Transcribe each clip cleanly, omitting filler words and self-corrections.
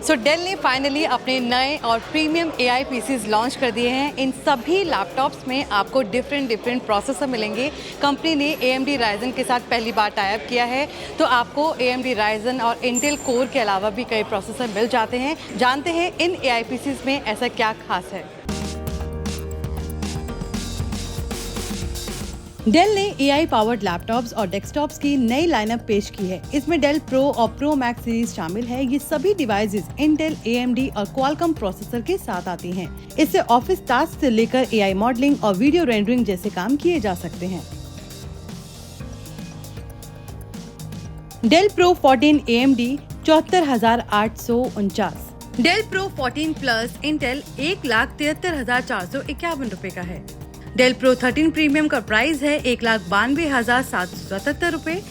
So del ने finally अपने नए और प्रीमियम AI PCs लॉन्च कर दिए हैं। इन सभी लैपटॉप्स में आपको डिफरेंट प्रोसेसर मिलेंगे। कंपनी ने AMD Ryzen के साथ पहली बार टाई अप किया है, तो आपको AMD Ryzen और Intel Core के अलावा भी कई प्रोसेसर मिल जाते हैं। जानते हैं इन AI PCs में ऐसा क्या खास है। डेल ने AI पावर्ड लैपटॉप्स और डेस्कटॉप्स की नई लाइनअप पेश की है। इसमें डेल प्रो और प्रो मैक्स सीरीज शामिल है। ये सभी डिवाइसेस इंटेल, AMD और क्वालकॉम प्रोसेसर के साथ आती हैं। इससे ऑफिस टास्क से लेकर AI मॉडलिंग और वीडियो रेंडरिंग जैसे काम किए जा सकते हैं। Dell pro 14 AMD 74,849, Dell pro 14 plus Intel 1,73,451 रुपए का है। डेल प्रो 13 प्रीमियम का प्राइस है 1,92,777 रुपए।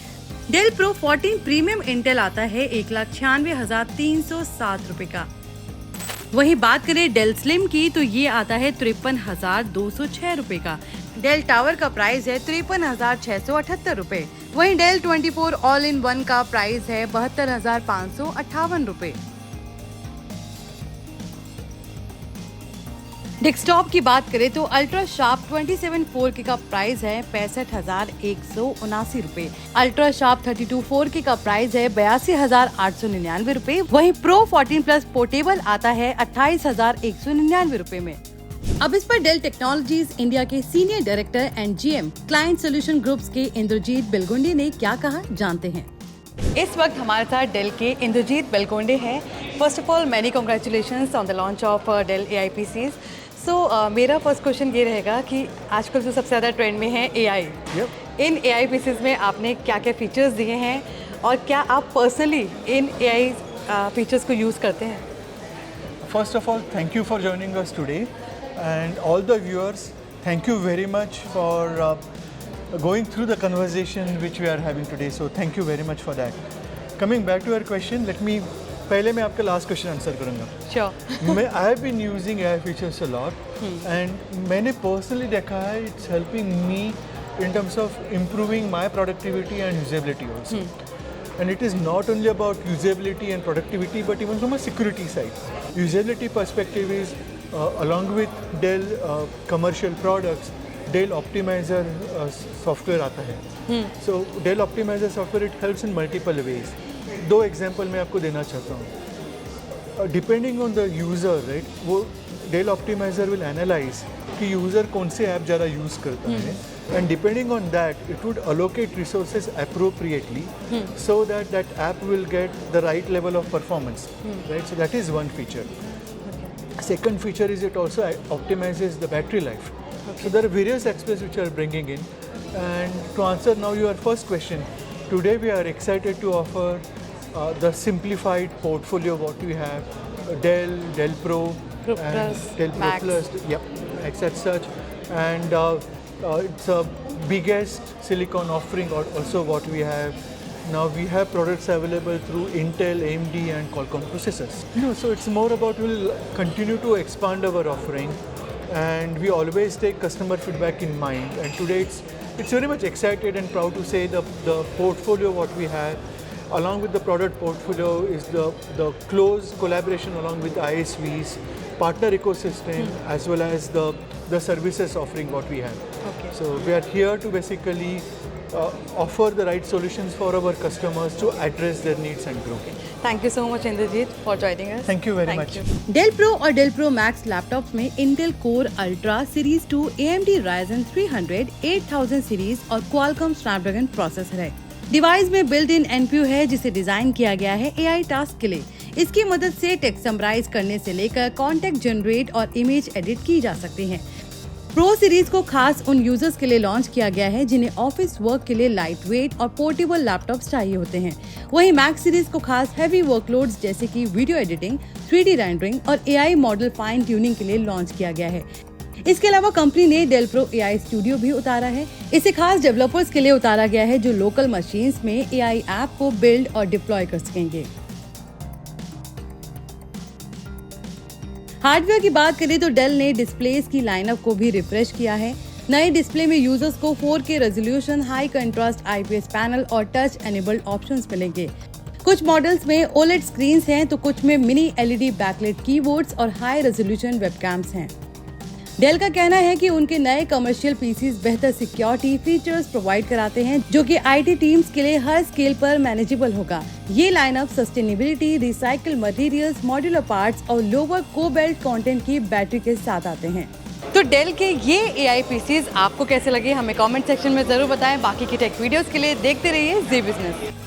डेल प्रो 14 प्रीमियम इंटेल आता है 1,96,307 रुपए का। वहीं बात करें डेल स्लिम की तो ये आता है 53,206 रुपए का। डेल टावर का प्राइस है 53,678 रुपए। वहीं डेल 24 ऑल इन वन का प्राइस है 72,558 रुपए। डेस्कटॉप की बात करें तो अल्ट्रा शार्प 27 4K का प्राइस है 65,179 रुपए। अल्ट्रा शार्प 32 4K का प्राइस है 82,899 रुपए। वहीं प्रो 14 प्लस पोर्टेबल आता है 28,199 रुपए में। अब इस पर डेल टेक्नोलॉजीज इंडिया के senior director and GM client solution groups के इंद्रजीत बेलगोंडे ने क्या कहा, जानते हैं। इस वक्त हमारे साथ डेल के इंद्रजीत बेलगोंडे हैं। First of all many congratulations on the launch of Dell AI PCs। मेरा फर्स्ट क्वेश्चन ये रहेगा कि आजकल जो सबसे ज़्यादा ट्रेंड में है AI, इन AI PCs में आपने क्या क्या फीचर्स दिए हैं और क्या आप पर्सनली इन AI फीचर्स को यूज़ करते हैं? First of all, thank you for joining us today, and all the viewers, thank you very much for going through the conversation which we are having today. So thank you very much for that. Coming back to your question, पहले मैं आपका last question answer करूँगा। Sure. I have been using AI features a lot, and मैंने personally देखा है it's helping me in terms of improving my productivity and usability also. And it is not only about usability and productivity, but even from a security side. Usability perspective is along with Dell commercial products, Dell Optimizer software आता है. So Dell Optimizer software, it helps in multiple ways. दो example मैं आपको देना चाहता हूँ. Depending on the user, right, वो del optimiser will analyse कि यूज़र कौन से ऐप ज़्यादा यूज़ करता है, and depending on that it would allocate resources appropriately so that that app will get the right level of performance, right. So that is one feature. Second feature is it also optimizes the battery life. So there are various aspects which are bringing in. And to answer now your first question, today we are excited to offer the simplified portfolio what we have, Dell Pro, Pro and Plus, Dell Pro Max. Plus, Max as such, and it's a biggest silicon offering also what we have. Now we have products available through Intel, AMD and Qualcomm processors. So it's more about we'll continue to expand our offering, and we always take customer feedback in mind. And today it's very much excited and proud to say the portfolio what we have along with the product portfolio is the close collaboration along with ISVs, partner ecosystem, as well as the services offering what we have. Okay. So we are here to basically offer the right solutions for our customers to address their needs and grow. Thank you so much Indrajit for joining us. Thank you very much. Dell Pro और Dell Pro Max laptops में Intel Core Ultra Series 2, AMD Ryzen 300 8000 series और Qualcomm Snapdragon processor है। Device में built in NPU है जिसे design किया गया है AI टास्क के लिए। इसकी मदद से टेक्स्ट समराइज करने से लेकर कॉन्टेक्ट जनरेट और इमेज एडिट की जा सकती है। प्रो सीरीज को खास उन यूजर्स के लिए लॉन्च किया गया है जिन्हें ऑफिस वर्क के लिए लाइट वेट और पोर्टेबल लैपटॉप्स चाहिए होते हैं। वहीं मैक्स सीरीज को खास हैवी वर्कलोड्स जैसे कि वीडियो एडिटिंग, 3D रेंडरिंग और AI मॉडल फाइन ट्यूनिंग के लिए लॉन्च किया गया है। इसके अलावा कंपनी ने डेल प्रो AI स्टूडियो भी उतारा है। इसे खास डेवलपर्स के लिए उतारा गया है जो लोकल मशीन्स में AI ऐप को बिल्ड और डिप्लॉय कर सकेंगे। हार्डवेयर की बात करें तो डेल ने डिस्प्लेस की लाइनअप को भी रिफ्रेश किया है। नए डिस्प्ले में यूजर्स को 4K resolution, high contrast IPS panel और टच एनेबल्ड ऑप्शंस मिलेंगे। कुछ मॉडल्स में OLED स्क्रीन्स हैं तो कुछ में मिनी LED बैकलाइट कीबोर्ड्स और हाई रेजोल्यूशन वेबकैम्स हैं। डेल का कहना है कि उनके नए कमर्शियल पीसीज बेहतर सिक्योरिटी फीचर्स प्रोवाइड कराते हैं जो कि IT टीम्स के लिए हर स्केल पर मैनेजेबल होगा। ये lineup sustainability, recycle materials, modular parts और लोअर कोबाल्ट कंटेंट की बैटरी के साथ आते हैं। तो डेल के ये AI पीसीज आपको कैसे लगे हमें कमेंट सेक्शन में जरूर बताएं। बाकी की टेक वीडियोस के लिए देखते रहिए जी बिजनेस।